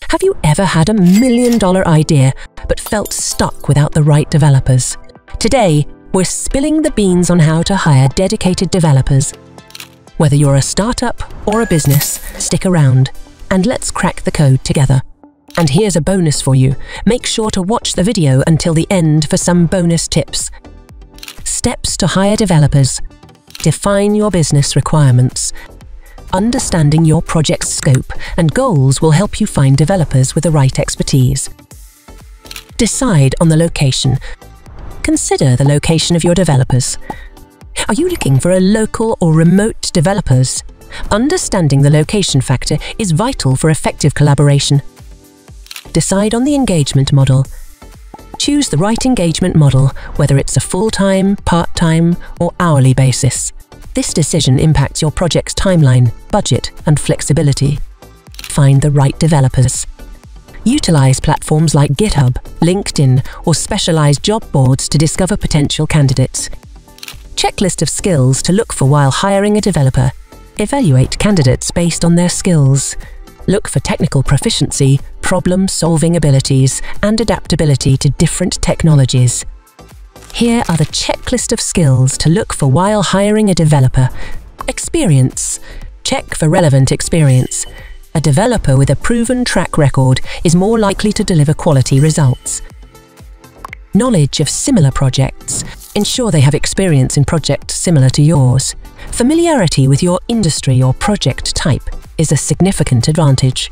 Have you ever had $1 million idea but felt stuck without the right developers? Today, we're spilling the beans on how to hire dedicated developers. Whether you're a startup or a business, stick around and let's crack the code together. And here's a bonus for you. Make sure to watch the video until the end for some bonus tips. Steps to hire developers. Define your business requirements. Understanding your project's scope and goals will help you find developers with the right expertise. Decide on the location. Consider the location of your developers. Are you looking for a local or remote developers? Understanding the location factor is vital for effective collaboration. Decide on the engagement model. Choose the right engagement model, whether it's a full-time, part-time, or hourly basis. This decision impacts your project's timeline, budget, and flexibility. Find the right developers. Utilize platforms like GitHub, LinkedIn, or specialized job boards to discover potential candidates. Checklist of skills to look for while hiring a developer. Evaluate candidates based on their skills. Look for technical proficiency, problem-solving abilities, and adaptability to different technologies. Here are the checklist of skills to look for while hiring a developer. Experience. Check for relevant experience. A developer with a proven track record is more likely to deliver quality results. Knowledge of similar projects. Ensure they have experience in projects similar to yours. Familiarity with your industry or project type is a significant advantage.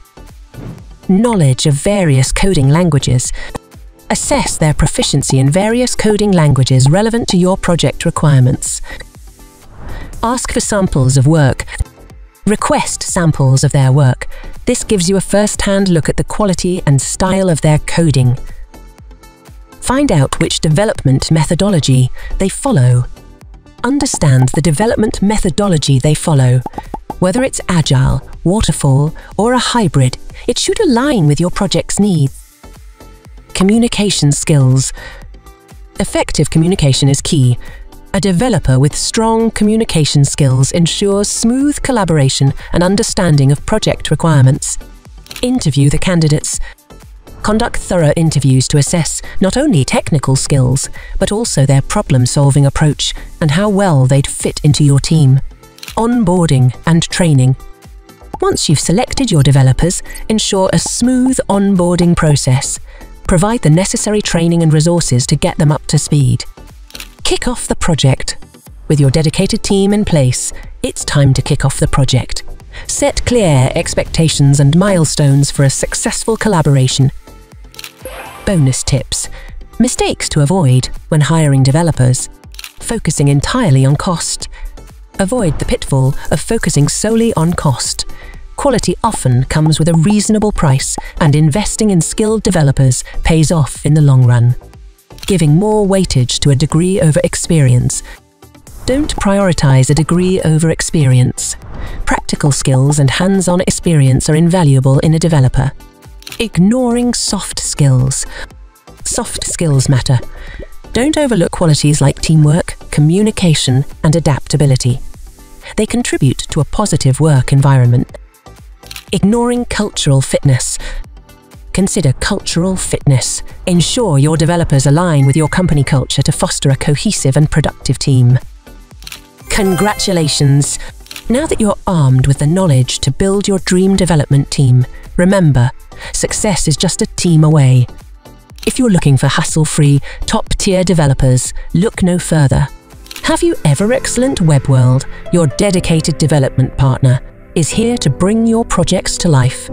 Knowledge of various coding languages. Assess their proficiency in various coding languages relevant to your project requirements. Ask for samples of work. Request samples of their work. This gives you a first-hand look at the quality and style of their coding. Find out which development methodology they follow. Understand the development methodology they follow. Whether it's agile, waterfall, or a hybrid, it should align with your project's needs. Communication skills. Effective communication is key. A developer with strong communication skills ensures smooth collaboration and understanding of project requirements. Interview the candidates. Conduct thorough interviews to assess not only technical skills, but also their problem-solving approach and how well they'd fit into your team. Onboarding and training. Once you've selected your developers, ensure a smooth onboarding process. Provide the necessary training and resources to get them up to speed. Kick off the project. With your dedicated team in place, it's time to kick off the project. Set clear expectations and milestones for a successful collaboration. Bonus tips. Mistakes to avoid when hiring developers. Focusing entirely on cost. Avoid the pitfall of focusing solely on cost. Quality often comes with a reasonable price, and investing in skilled developers pays off in the long run. Giving more weightage to a degree over experience. Don't prioritize a degree over experience. Practical skills and hands-on experience are invaluable in a developer. Ignoring soft skills. Soft skills matter. Don't overlook qualities like teamwork, communication, and adaptability. They contribute to a positive work environment. Ignoring cultural fitness. Consider cultural fitness. Ensure your developers align with your company culture to foster a cohesive and productive team. Congratulations! Now that you're armed with the knowledge to build your dream development team, remember, success is just a team away. If you're looking for hassle-free, top-tier developers, look no further. Have you ever Excellent Webworld, your dedicated development partner, is here to bring your projects to life.